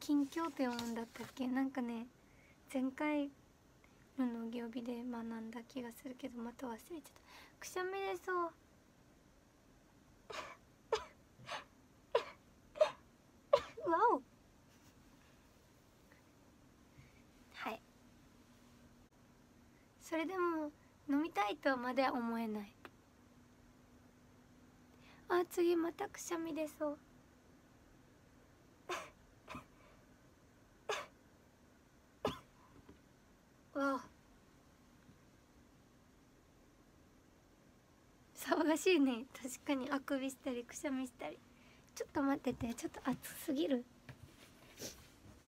近況って読むんだったっけ。なんかね、前回の農業日で学んだ気がするけどまた忘れちゃった。くしゃみでそう。わお。はい、それでも飲みたいとまでは思えない。あ、次またくしゃみ出そう。わお、騒がしいね。確かにあくびしたりくしゃみしたり。ちょっと待ってて、ちょっと暑すぎる。